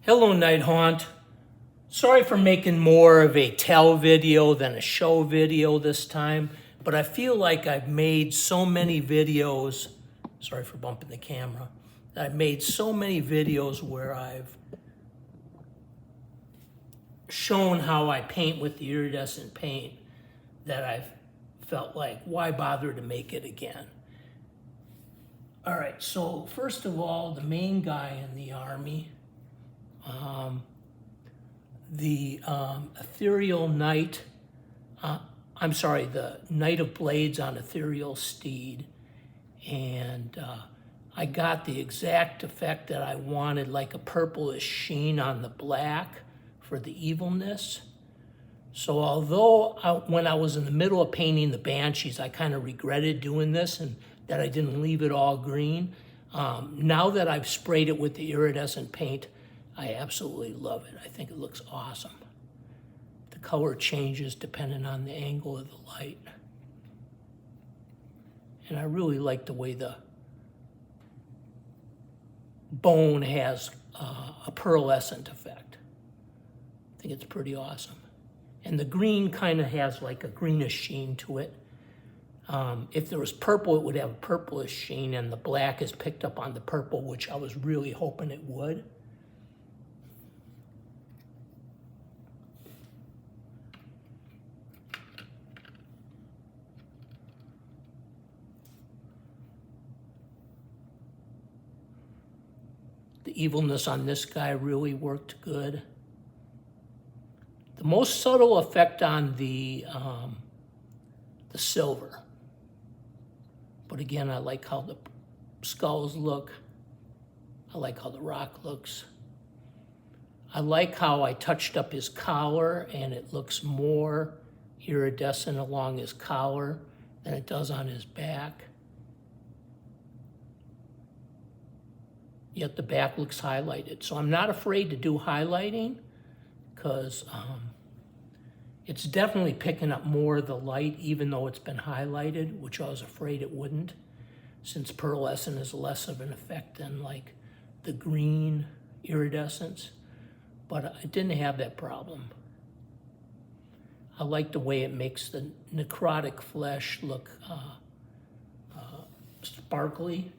Hello, NightHaunt. Sorry for making more of a tell video than a show video this time, but I feel like I've made so many videos, sorry for bumping the camera, I've made so many videos where I've shown how I paint with the iridescent paint that I've felt like, why bother to make it again? All right, so first of all, the main guy in the army, the ethereal knight, the Knight of Blades on ethereal steed. And I got the exact effect that I wanted, like a purplish sheen on the black for the evilness. So although when I was in the middle of painting the Banshees, I kind of regretted doing this and that I didn't leave it all green. Now that I've sprayed it with the iridescent paint, I absolutely love it. I think it looks awesome. The color changes depending on the angle of the light. And I really like the way the bone has a pearlescent effect. I think it's pretty awesome. And the green kind of has like a greenish sheen to it. If there was purple, it would have a purplish sheen, and the black is picked up on the purple, which I was really hoping it would. The evilness on this guy really worked good. The most subtle effect on the silver. But again, I like how the skulls look. I like how the rock looks. I like how I touched up his collar and it looks more iridescent along his collar than it does on his back. Yet the back looks highlighted. So I'm not afraid to do highlighting because it's definitely picking up more of the light even though it's been highlighted, which I was afraid it wouldn't, since pearlescent is less of an effect than like the green iridescence. But I didn't have that problem. I like the way it makes the necrotic flesh look sparkly.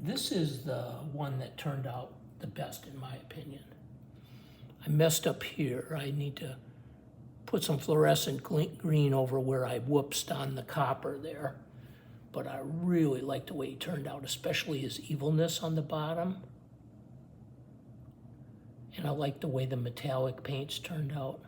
This is the one that turned out the best in my opinion. I messed up here. I need to put some fluorescent green over where I whoopsed on the copper there. But I really like the way he turned out, especially his evilness on the bottom. And I like the way the metallic paints turned out.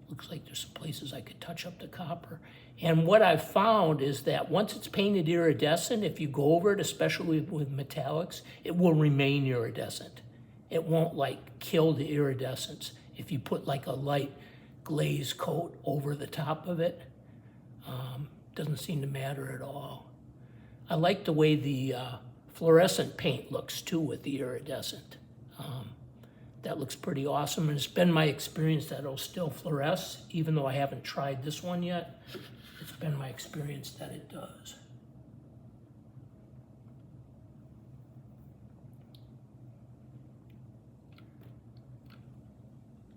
Looks like there's some places I could touch up the copper. And what I've found is that once it's painted iridescent, if you go over it, especially with metallics, it will remain iridescent. It won't like kill the iridescence. If you put like a light glaze coat over the top of it, doesn't seem to matter at all. I like the way the fluorescent paint looks too with the iridescent. That looks pretty awesome, and it's been my experience that it'll still fluoresce, even though I haven't tried this one yet. It's been my experience that it does.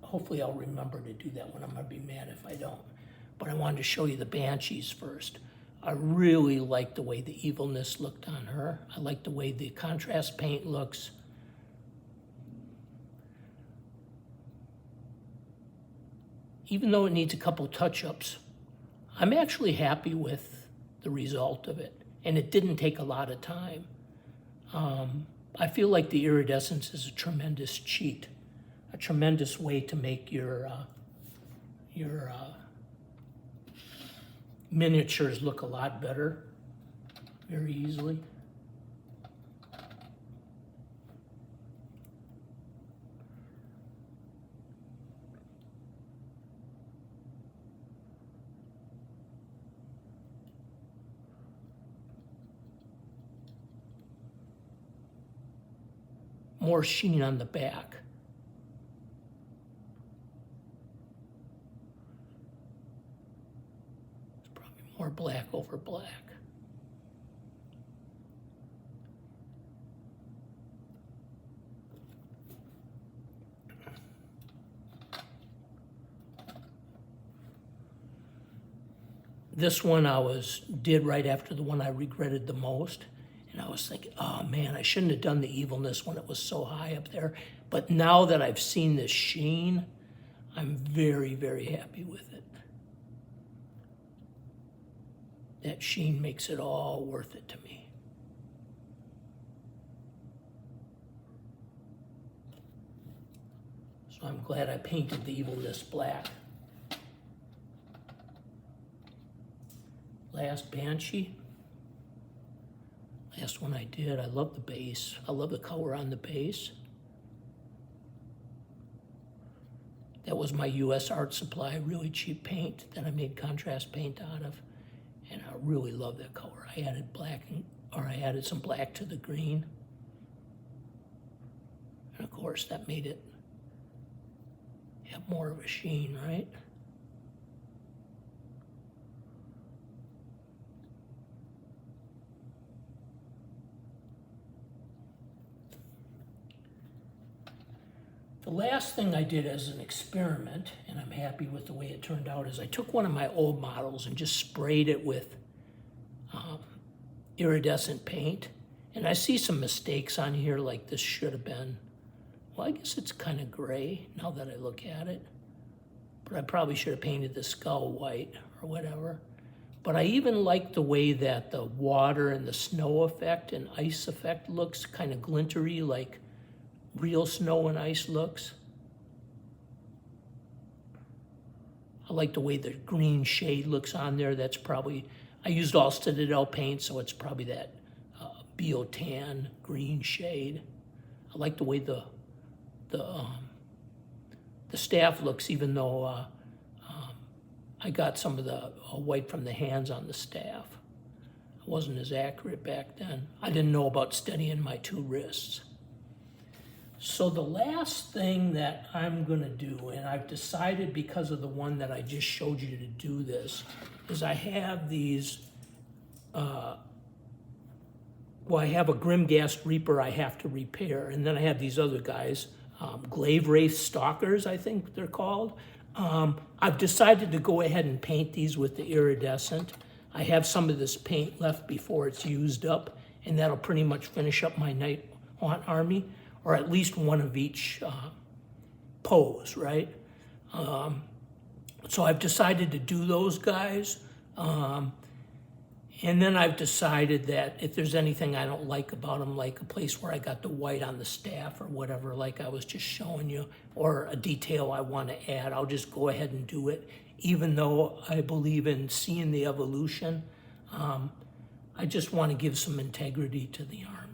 Hopefully I'll remember to do that one. I'm gonna be mad if I don't. But I wanted to show you the Banshees first. I really like the way the evilness looked on her. I like the way the contrast paint looks. Even though it needs a couple touch-ups, I'm actually happy with the result of it. And it didn't take a lot of time. I feel like the iridescence is a tremendous cheat, a tremendous way to make your miniatures look a lot better very easily. More sheen on the back. or black over black. This one did right after the one I regretted the most. And I was thinking, oh man, I shouldn't have done the evilness when it was so high up there. But now that I've seen this sheen, I'm very, very happy with it. That sheen makes it all worth it to me. So I'm glad I painted the evilness black. Last Banshee. Last one I did. I love the base. I love the color on the base. That was my U.S. Art Supply, really cheap paint that I made contrast paint out of. And I really love that color. I added some black to the green. And of course that made it have more of a sheen, right? The last thing I did as an experiment, and I'm happy with the way it turned out, is I took one of my old models and just sprayed it with iridescent paint. And I see some mistakes on here, like this should have been, well, I guess it's kind of gray now that I look at it. But I probably should have painted the skull white or whatever. But I even like the way that the water and the snow effect and ice effect looks kind of glintery, like real snow and ice looks. I like the way the green shade looks on there. That's probably, I used all Citadel paint, so it's probably that Biotan green shade. I like the way the staff looks, even though I got some of the white from the hands on the staff. I wasn't as accurate back then. I didn't know about steadying my two wrists. So the last thing that I'm gonna do, and I've decided because of the one that I just showed you to do this, is I have these, I have a GrimGhast Reaper I have to repair, and then I have these other guys, GlaiveWraith Stalkers, I think they're called. I've decided to go ahead and paint these with the iridescent. I have some of this paint left before it's used up, and that'll pretty much finish up my NightHaunt army, or at least one of each pose, right? So I've decided to do those guys. And then I've decided that if there's anything I don't like about them, like a place where I got the white on the staff or whatever, like I was just showing you, or a detail I want to add, I'll just go ahead and do it. Even though I believe in seeing the evolution, I just want to give some integrity to the army.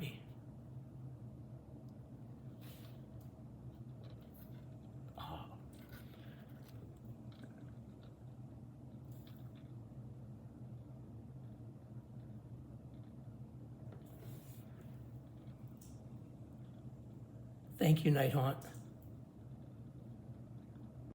Thank you, NightHaunt.